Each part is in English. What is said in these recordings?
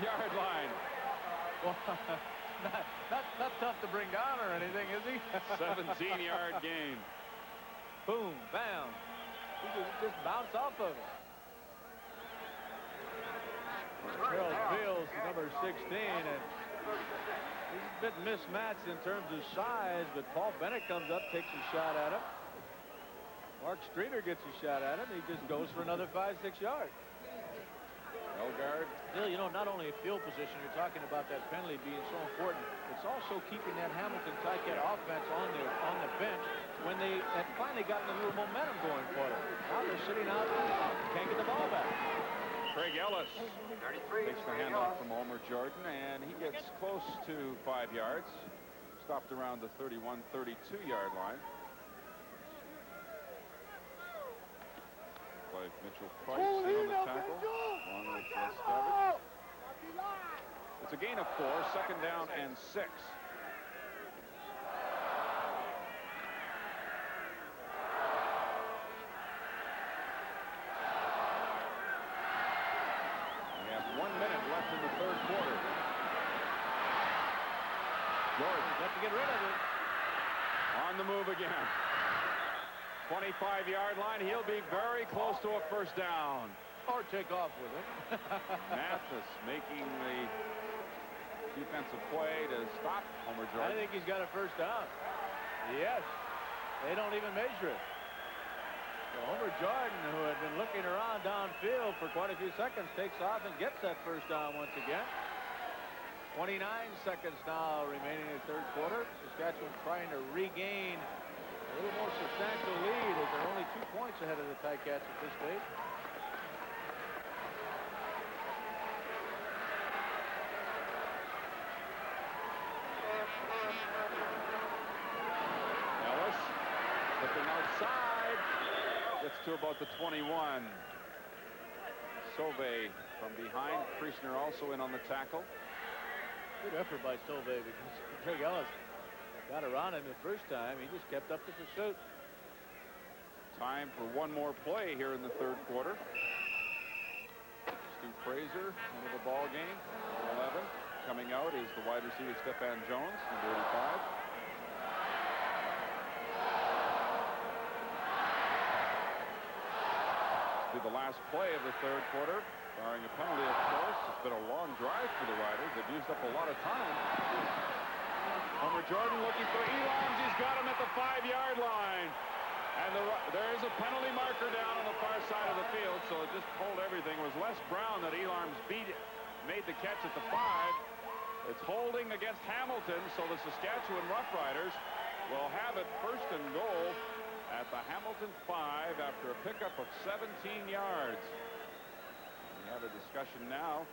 5-yard line. Well, not tough to bring down or anything, is he? 17-yard gain. Boom, bam. He just bounced off of it. Harold Fields, number 16, and he's a bit mismatched in terms of size, but Paul Bennett comes up, takes a shot at him. Mark Streeter gets a shot at him. He just goes for another 5-6 yards. Elgard. Bill, you know, not only a field position, you're talking about that penalty being so important. It's also keeping that Hamilton Ticat offense on the bench when they had finally gotten a little momentum going for them. Now they're sitting out, can't get the ball back. Craig Ellis takes the handoff from Homer Jordan, and he gets close to 5 yards. Stopped around the 31, 32-yard line. By Mitchell Price on the tackle. Along with Stavage. It's a gain of 4, 2nd down and 6. We have 1 minute left in the 3rd quarter. Jordan Got to get rid of it. on the move again. 25-yard line. He'll be very close to a 1st down. Or take off with it. Mathis making the defensive play to stop Homer Jordan. I think he's got a 1st down. Yes. They don't even measure it. So Homer Jordan, who had been looking around downfield for quite a few seconds, takes off and gets that 1st down once again. 29 seconds now remaining in the 3rd quarter. Saskatchewan trying to regain a little more substantial lead as they're only 2 points ahead of the Ticats at this stage. Ellis looking outside. Gets to about the 21. Sauve from behind. Priestner also in on the tackle. Good effort by Sauve because Craig Ellis got around him the 1st time. He just kept up the pursuit. Time for one more play here in the 3rd quarter. Stu Fraser into the ball game. 11. Coming out is the wide receiver Stephan Jones, number 85. To the last play of the 3rd quarter, barring a penalty, of course. It's been a long drive for the Riders. They've used up a lot of time. Homer Jordan looking for Elams. He's got him at the 5-yard line. And there is a penalty marker down on the far side of the field, so it just told everything. It was Les Brown that Elams made the catch at the 5. It's holding against Hamilton, so the Saskatchewan Roughriders will have it 1st and goal at the Hamilton 5 after a pickup of 17 yards. We have a discussion now.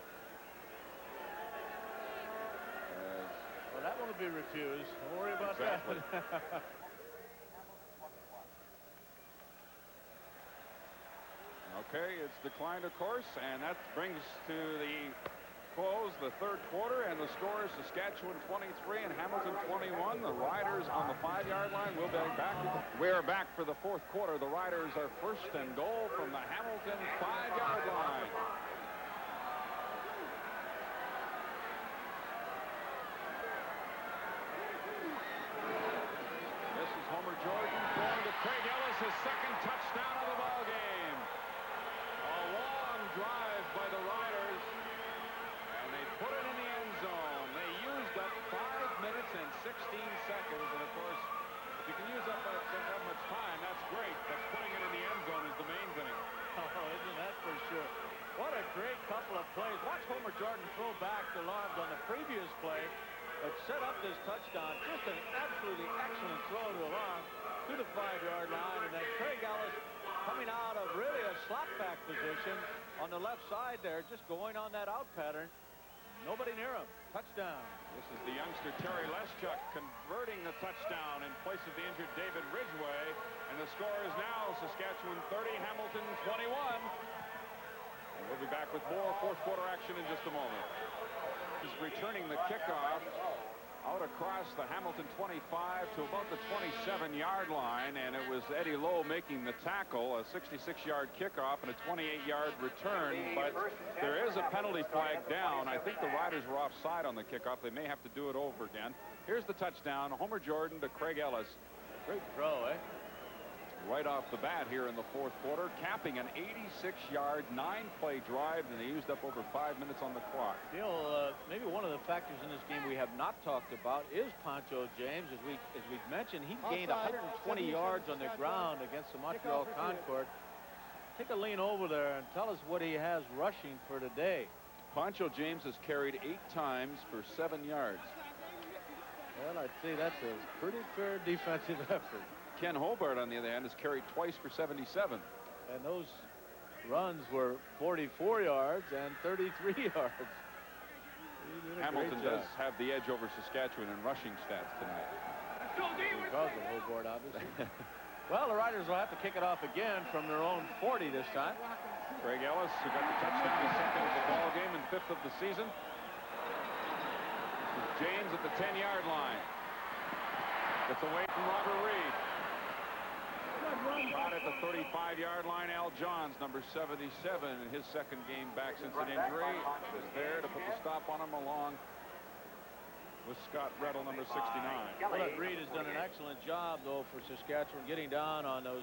Well, that one will be refused. Don't worry about that. Okay, it's declined, of course, and that brings to the close the 3rd quarter, and the score is Saskatchewan 23 and Hamilton 21. The Riders on the 5-yard line. We'll be back. We're back for the 4th quarter. The Riders are 1st and goal from the Hamilton 5-yard line. This is Homer Jordan going to Craig Ellis, his 2nd touchdown of the ball game. A long drive by the Riders. They put it in the end zone. They used up 5 minutes and 16 seconds. And, of course, if you can use up that much time, that's great. But putting it in the end zone is the main thing. Oh, isn't that for sure? What a great couple of plays. Watch Homer Jordan throw back to Lawrence on the previous play, but set up this touchdown. Just an absolutely excellent throw to Lawrence to the 5-yard line. And then Craig Ellis coming out of really a slot back position on the left side there, just going on that out pattern. Nobody near him. Touchdown. This is the youngster Terry Leschuk converting the touchdown in place of the injured David Ridgway. And the score is now Saskatchewan 30, Hamilton 21. And we'll be back with more 4th quarter action in just a moment. He's returning the kickoff out across the Hamilton 25 to about the 27-yard line, and it was Eddie Lowe making the tackle, a 66-yard kickoff and a 28-yard return, but there is a penalty flag down. I think the Riders were offside on the kickoff. They may have to do it over again. Here's the touchdown, Homer Jordan to Craig Ellis. Great throw, eh? Right off the bat here in the fourth quarter, capping an 86-yard, 9-play drive, and they used up over 5 minutes on the clock. Maybe one of the factors in this game we have not talked about is Poncho James. As we've mentioned, he gained 120 yards on the ground against the Montreal Concord. Take a lean over there and tell us what he has rushing for today. Poncho James has carried 8 times for 7 yards. Well, I'd say that's a pretty fair defensive effort. Ken Hobart, on the other hand, has carried twice for 77. And those runs were 44 yards and 33 yards. Hamilton does have the edge over Saskatchewan in rushing stats tonight. Because of Hobart, obviously. Well, the Riders will have to kick it off again from their own 40 this time. Craig Ellis, who got the touchdown, his second of the ball game and 5th of the season. James at the 10-yard line. Gets away from Robert Reed. Caught at the 35-yard line, Al Johns, number 77, in his second game back since an injury, is there to put the stop on him along with Scott Rettle, number 69. Well, Reed has done an excellent job, though, for Saskatchewan, getting down on those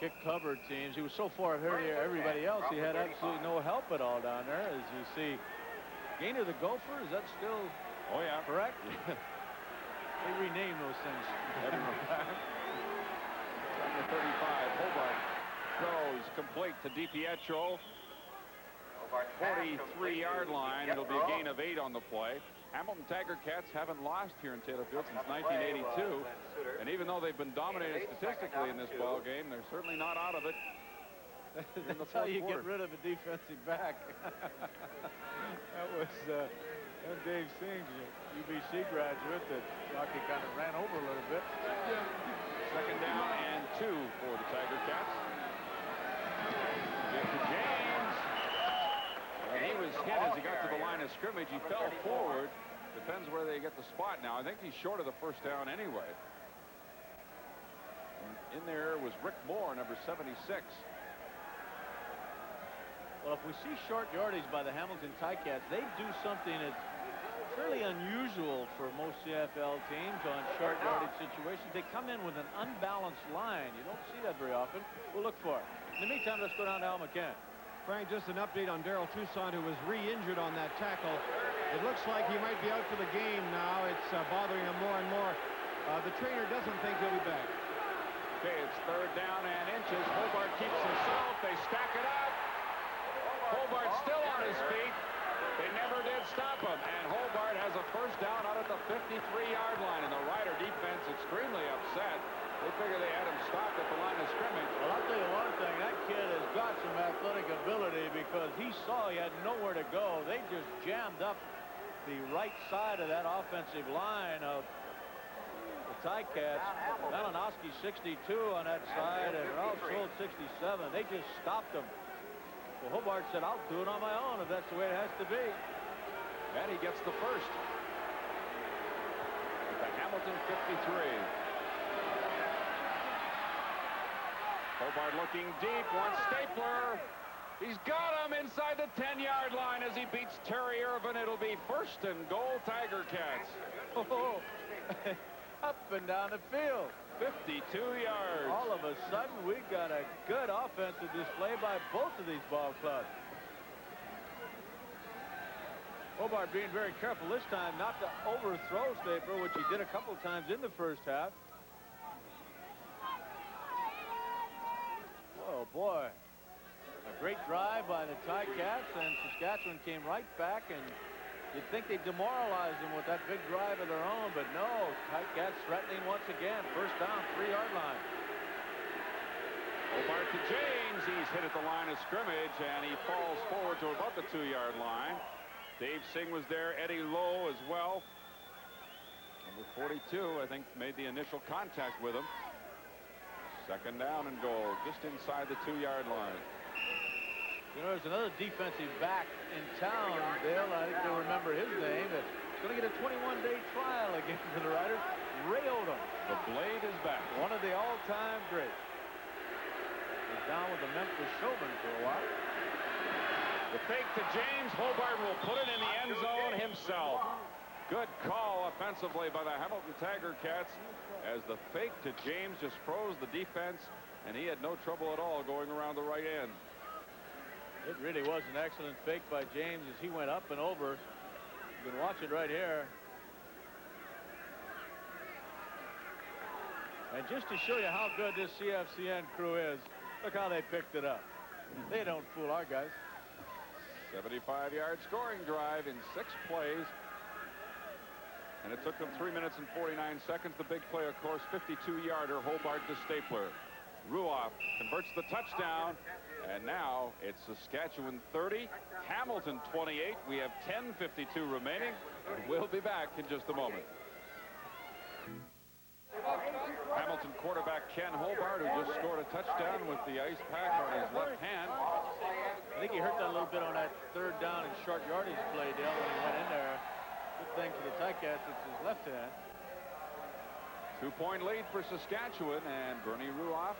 kick-covered teams. He was so far ahead of everybody else, he had absolutely no help at all down there. As you see, Gainer the Gopher, is that still correct? They rename those things. Number 35, Hobart throws complete to DiPietro. 43-yard line. It'll be a gain of 8 on the play. Hamilton Tiger Cats haven't lost here in Taylor Field since 1982. And even though they've been dominated statistically in this ball game, they're certainly not out of it. That's how you get rid of a defensive back. That was Dave Singh, UBC graduate, that Rocky kind of ran over a little bit. Second down and 2 for the Tiger Cats. Get to James. And he was hit as he got to the line of scrimmage. He fell forward. Depends where they get the spot now. I think he's short of the first down anyway. And in there was Rick Moore, number 76. Well, if we see short yardage by the Hamilton Ticats, they do something that's fairly unusual for most CFL teams on short yardage situations. They come in with an unbalanced line. You don't see that very often. We'll look for it. In the meantime, let's go down to Al McCann. Frank, just an update on Darrell Toussaint, who was re-injured on that tackle. It looks like he might be out for the game now. It's bothering him more and more. The trainer doesn't think he'll be back. Okay, it's third down and inches. Hobart keeps himself. They stack it up. Hobart still on his feet. They never did stop him, and Hobart has a first down out at the 53-yard line, and the Rider defense extremely upset. They figure they had him stopped at the line of scrimmage. Well, I'll tell you one thing, that kid has got some athletic ability, because he saw he had nowhere to go. They just jammed up the right side of that offensive line of the Ticats. Malinowski 62 on that side, and Ralph Schultz 67. They just stopped them. Well, Hobart said, I'll do it on my own if that's the way it has to be. And he gets the first. The Hamilton 53. Hobart looking deep, wants Stapler. He's got him inside the 10-yard line as he beats Terry Irvin. It'll be first and goal, Tiger Cats. Oh, up and down the field. 52 yards. All of a sudden, we got a good offensive display by both of these ball clubs. Hobart being very careful this time not to overthrow Stapler, which he did a couple times in the first half. Oh, boy. A great drive by the Ticats, and Saskatchewan came right back, and you'd think they'd demoralize them with that big drive of their own, but no. Ticats threatening once again. First down, 3-yard line. Hobart to James. He's hit at the line of scrimmage, and he falls forward to about the 2-yard line. Dave Singh was there. Eddie Lowe as well. Number 42, I think, made the initial contact with him. Second down and goal, just inside the 2-yard line. You know, there's another defensive back in town, Dale. I think you'll remember his name. That's going to get a 21-day trial against the Riders. Ray Odom. The Blade is back. One of the all-time greats. He's down with the Memphis Showmen for a while. The fake to James. Hobart will put it in the end zone himself. Good call offensively by the Hamilton Tiger Cats, as the fake to James just froze the defense, and he had no trouble at all going around the right end. It really was an excellent fake by James as he went up and over. You can watch it right here. And just to show you how good this CFCN crew is, look how they picked it up. They don't fool our guys. 75-yard scoring drive in 6 plays. And it took them 3 minutes and 49 seconds. The big play, of course, 52-yarder, Hobart to Stapler. Ruoff converts the touchdown. And now it's Saskatchewan 30, Hamilton 28. We have 10:52 remaining. We'll be back in just a moment. Hamilton quarterback Ken Hobart, who just scored a touchdown with the ice pack on his left hand. I think he hurt that a little bit on that 3rd down and short yardage play, Dale, when he went in there. Good thing for the Ticats, it's his left hand. 2-point lead for Saskatchewan, and Bernie Ruoff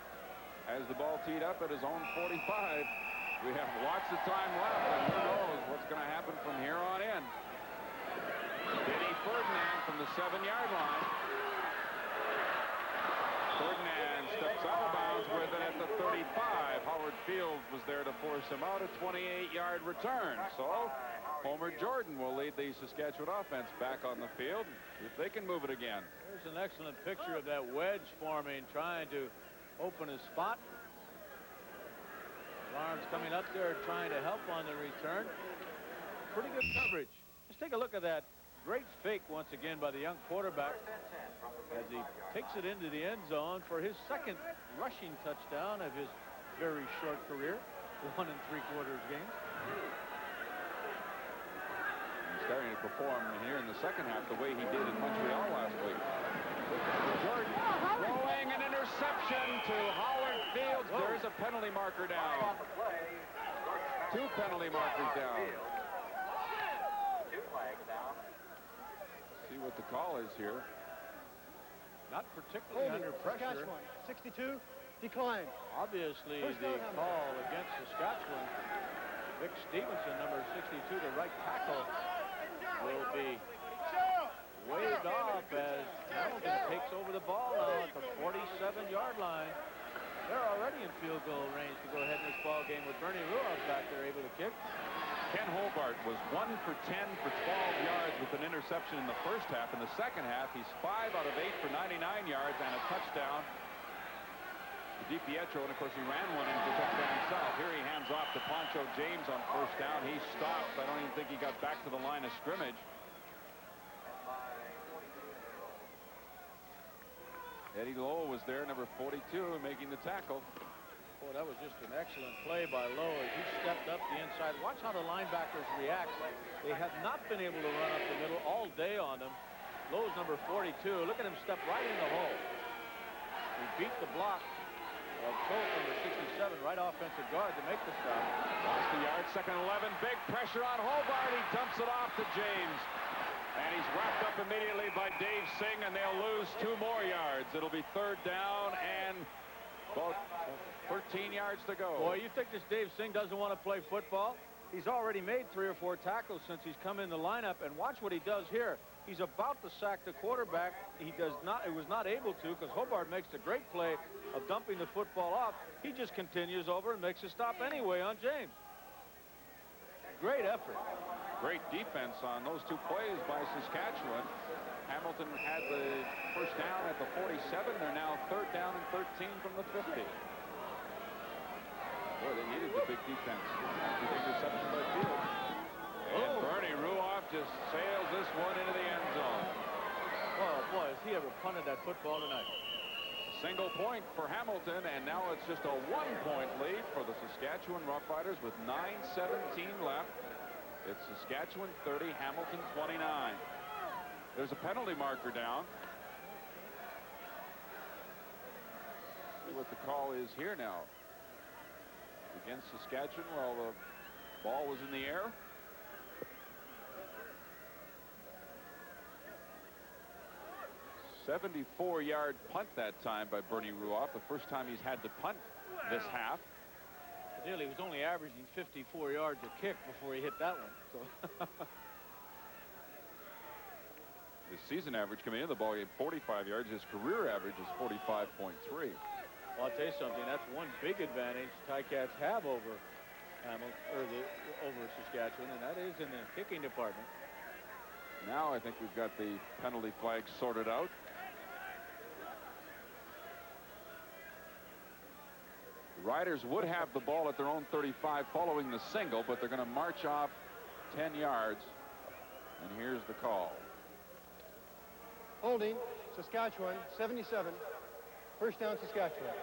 has the ball teed up at his own 45. We have lots of time left, and who knows what's going to happen from here on in. Denny Ferdinand from the 7-yard line. Ferdinand steps out of bounds with it at the 35. Howard Fields was there to force him out. A 28-yard return. So Homer Jordan will lead the Saskatchewan offense back on the field if they can move it again. There's an excellent picture of that wedge forming, trying to open his spot. Lawrence coming up there trying to help on the return. Pretty good coverage. Just take a look at that great fake once again by the young quarterback as he takes it into the end zone for his 2nd rushing touchdown of his very short career. 1 3/4 games. He's starting to perform here in the second half the way he did in Montreal last week. Jordan throwing an interception to Howard Fields. There's a penalty marker down. 2 penalty markers down. See what the call is here. Not particularly under pressure. 62, decline. Obviously, the call against Saskatchewan. Vic Stevenson, number 62, the right tackle, will be waved off as Hamilton takes over the ball now at the 47-yard line. They're already in field goal range to go ahead in this ball game with Bernie Ruoff back there able to kick. Ken Hobart was 1 for 10 for 12 yards with an interception in the first half. In the second half, he's 5 out of 8 for 99 yards and a touchdown. DiPietro, and of course he ran one into the touchdown himself. Here he hands off to Poncho James on first down. He stopped. I don't even think he got back to the line of scrimmage. Eddie Lowe was there, number 42, making the tackle. Boy, that was just an excellent play by Lowe as he stepped up the inside. Watch how the linebackers react. They have not been able to run up the middle all day on them. Lowe's number 42. Look at him step right in the hole. He beat the block of Colt, number 67, right offensive guard to make the stop. Lost the yard, 2nd and 11. Big pressure on Hobart. He dumps it off to James. And he's wrapped up immediately by Dave Singh, and they'll lose 2 more yards. It'll be 3rd down and about 13 yards to go. Boy, you think this Dave Singh doesn't want to play football? He's already made 3 or 4 tackles since he's come in the lineup, and watch what he does here. He's about to sack the quarterback. He was not able to because Hobart makes a great play of dumping the football off. He just continues over and makes a stop anyway on James. Great effort. Great defense on those 2 plays by Saskatchewan. Hamilton had the first down at the 47. They're now 3rd down and 13 from the 50. Boy, they needed the big defense. Big interception by Fields. And Bernie Ruoff just sails this one into the end zone. Oh, boy, has he ever punted that football tonight. Single point for Hamilton, and now it's just a 1-point lead for the Saskatchewan Roughriders with 9:17 left. It's Saskatchewan 30, Hamilton 29. There's a penalty marker down. See what the call is here now. against Saskatchewan while the ball was in the air. A 74-yard punt that time by Bernie Ruoff. The first time he's had to punt this half. Ideally, he was only averaging 54 yards a kick before he hit that one. So his season average coming into the ballgame 45 yards. His career average is 45.3. Well, I'll tell you something. That's one big advantage Ticats have over over Saskatchewan, and that is in the kicking department. Now I think we've got the penalty flag sorted out. The Riders would have the ball at their own 35 following the single, but they're going to march off 10 yards. And here's the call. Holding, Saskatchewan, 77. First down, Saskatchewan.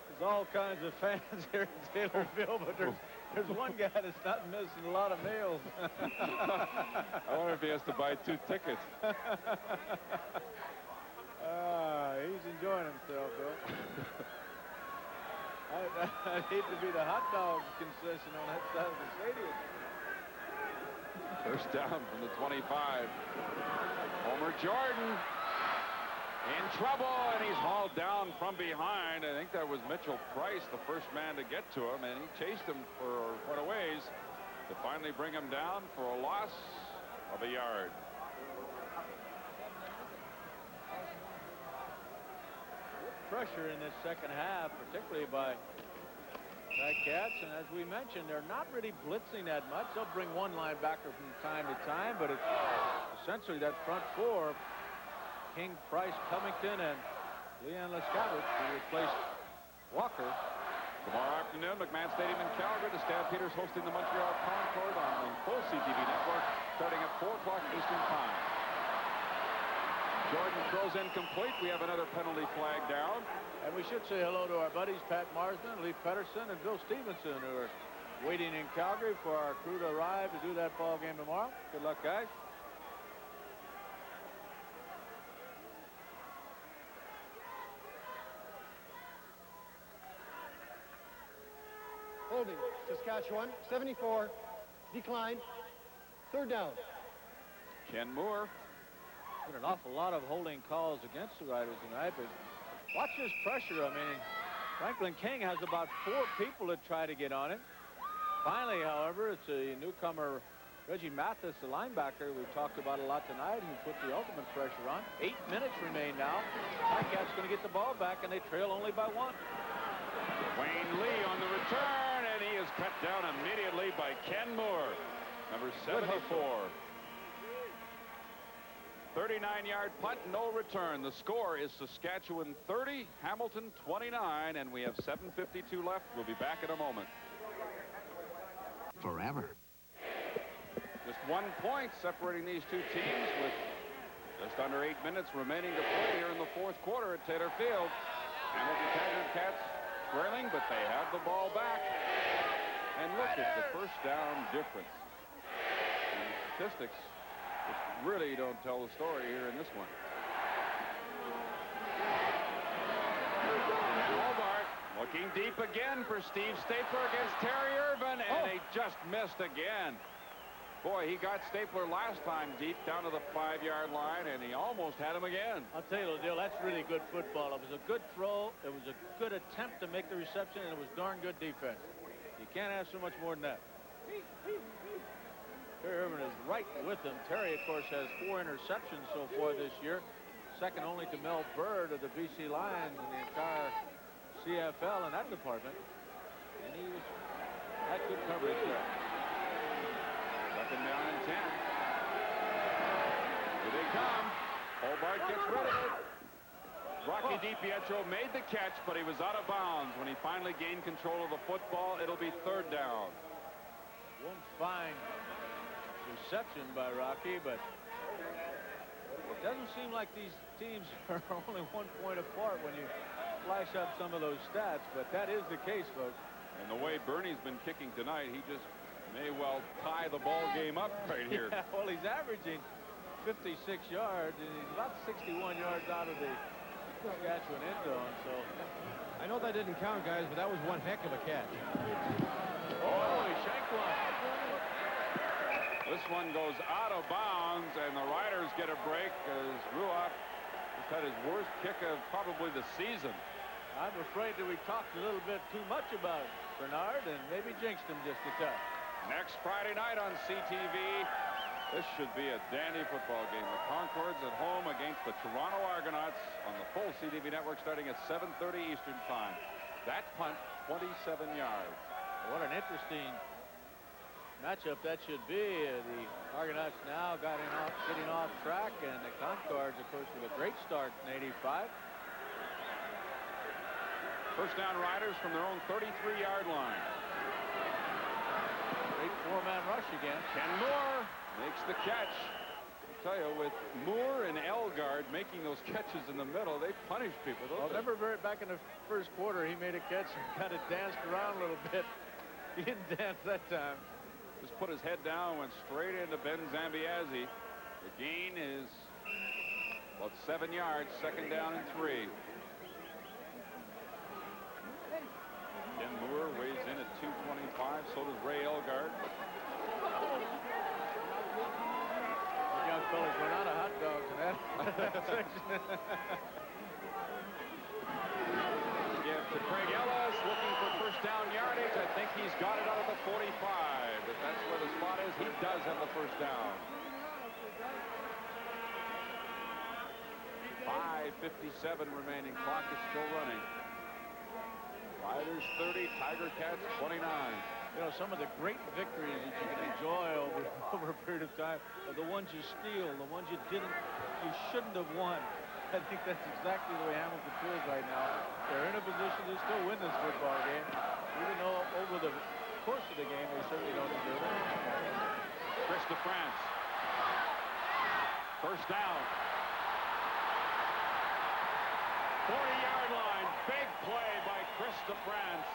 There's all kinds of fans here in Taylorville, but there's one guy that's not missing a lot of meals. I wonder if he has to buy 2 tickets. He's enjoying himself, Bill. I'd hate to be the hot dog concession on that side of the stadium. First down from the 25. Homer Jordan in trouble, and he's hauled down from behind. I think that was Mitchell Price, the first man to get to him, and he chased him for quite a ways to finally bring him down for a loss of a yard. Pressure in this second half, particularly by Ticats, and as we mentioned, they're not really blitzing that much. They'll bring one linebacker from time to time, but it's essentially that front four: King, Price, Covington, and Leon Lescavich, who replaced Walker. Tomorrow afternoon, McMahon Stadium in Calgary, the Stampeders hosting the Montreal Concord on the full CTV network, starting at 4 o'clock Eastern Time. Jordan throws incomplete. We have another penalty flag down. And we should say hello to our buddies Pat Marsden, Lee Pedersen, and Bill Stevenson, who are waiting in Calgary for our crew to arrive to do that ball game tomorrow. Good luck, guys. Holding, Saskatchewan, 74. Decline. Third down. Ken Moore. Been an awful lot of holding calls against the Riders tonight, but watch this pressure. I mean, Franklin King has about 4 people to try to get on it. Finally, however, it's a newcomer, Reggie Mathis, the linebacker we've talked about a lot tonight, who put the ultimate pressure on. 8 minutes remain now. Ticats going to get the ball back, and they trail only by 1. Wayne Lee on the return, and he is cut down immediately by Ken Moore, number 74. 39-yard punt, no return. The score is Saskatchewan 30, Hamilton 29, and we have 7:52 left. We'll be back in a moment. Forever. Just 1 point separating these two teams with just under 8 minutes remaining to play here in the fourth quarter at Taylor Field. Hamilton Taggart Cats trailing, but they have the ball back. And look at the first down difference. And the statistics really don't tell the story here in this one. Hobart looking deep again for Steve Stapler against Terry Irvin, and he just missed again. Boy, he got Stapler last time deep down to the 5-yard line, and he almost had him again. I'll tell you, Ladill, that's really good football. It was a good throw. It was a good attempt to make the reception, and it was darn good defense. You can't ask so much more than that. Terry Irvin is right with him. Terry, of course, has 4 interceptions so far this year, second only to Mel Bird of the BC Lions in the entire CFL in that department. And he was had good coverage there. Second down and 10. Here they come. Hobart gets rid of it. Rocky DiPietro made the catch, but he was out of bounds when he finally gained control of the football. It'll be third down. One fine reception by Rocky, but it doesn't seem like these teams are only 1 point apart when you flash up some of those stats, but that is the case, folks. And the way Bernie's been kicking tonight, he just may well tie the ball game up right here. Yeah, well, he's averaging 56 yards, and he's about 61 yards out of the Saskatchewan end zone, so I know that didn't count, guys, but that was one heck of a catch. Oh, he shanked one. This one goes out of bounds, and the Riders get a break as Ruoff has had his worst kick of probably the season. I'm afraid that we talked a little bit too much about Bernard and maybe jinxed him just a touch. Next Friday night on CTV, this should be a dandy football game. The Concords at home against the Toronto Argonauts on the full CTV network starting at 7:30 Eastern Time. That punt, 27 yards. What an interesting matchup that should be. The Argonauts now getting off track, and the Concords, of course, with a great start in '85. First down, Riders from their own 33-yard line. Great four-man rush again. Ken Moore makes the catch. I tell you, with Moore and Elgard making those catches in the middle, they punish people. Well, remember back in the first quarter, he made a catch and kind of danced around a little bit. He didn't dance that time. Just put his head down, went straight into Ben Zambiazzi. The gain is about 7 yards, second down and 3. Ken Moore weighs in at 225. So does Ray Elgard. The young fellas run out of hot dogs in that section. Give to Craig Ellis, looking for first down yardage. I think he's got it out of the 45. If that's where the spot is, he does have the first down. 5:57 remaining. Clock is still running. Riders 30, Tiger Cats 29. You know, some of the great victories that you can enjoy over a period of time are the ones you steal, the ones you shouldn't have won. I think that's exactly the way Hamilton feels right now. They're in a position to still win this football game, even though over the course of the game they certainly don't deserve it. Chris DeFrance. First down. 40-yard line. Big play by Chris DeFrance.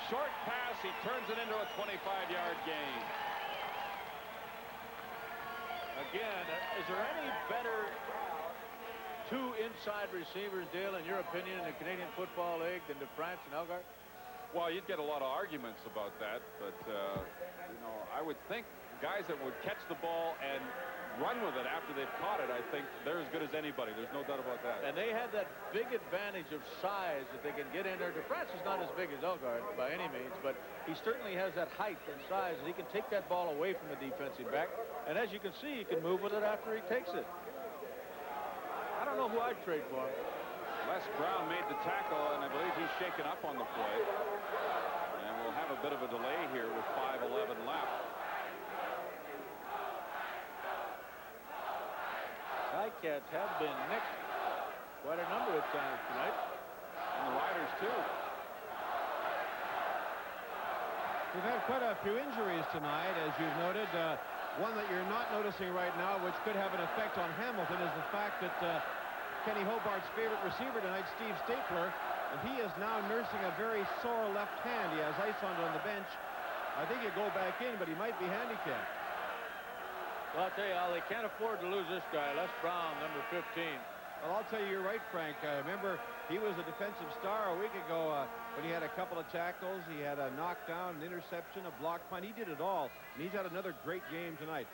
Short pass. He turns it into a 25-yard gain. Again, is there any better two inside receivers, Dale, in your opinion, in the Canadian Football League than DeFrance and Elgart? Well, you'd get a lot of arguments about that, but, you know, I would think guys that would catch the ball and run with it after they've caught it, I think they're as good as anybody. There's no doubt about that. And they have that big advantage of size that they can get in there. DeFrance is not as big as Elgart by any means, but he certainly has that height and size, and he can take that ball away from the defensive back. And as you can see, he can move with it after he takes it. I don't know who I'd trade for him. Les Brown made the tackle, and I believe he's shaken up on the play. And we'll have a bit of a delay here with 5:11 left. Cats have been nicked quite a number of times tonight. And the Riders, too. We've had quite a few injuries tonight, as you've noted. One that you're not noticing right now, which could have an effect on Hamilton, is the fact that Kenny Hobart's favorite receiver tonight, Steve Stapler, and he is now nursing a very sore left hand. He has ice on it on the bench. I think he'll go back in, but he might be handicapped. Well, I'll tell you, Al, they can't afford to lose this guy, Les Brown, number 15. Well, I'll tell you, you're right, Frank. Remember, he was a defensive star a week ago when he had a couple of tackles. He had a knockdown, an interception, a block punt. He did it all, and he's had another great game tonight.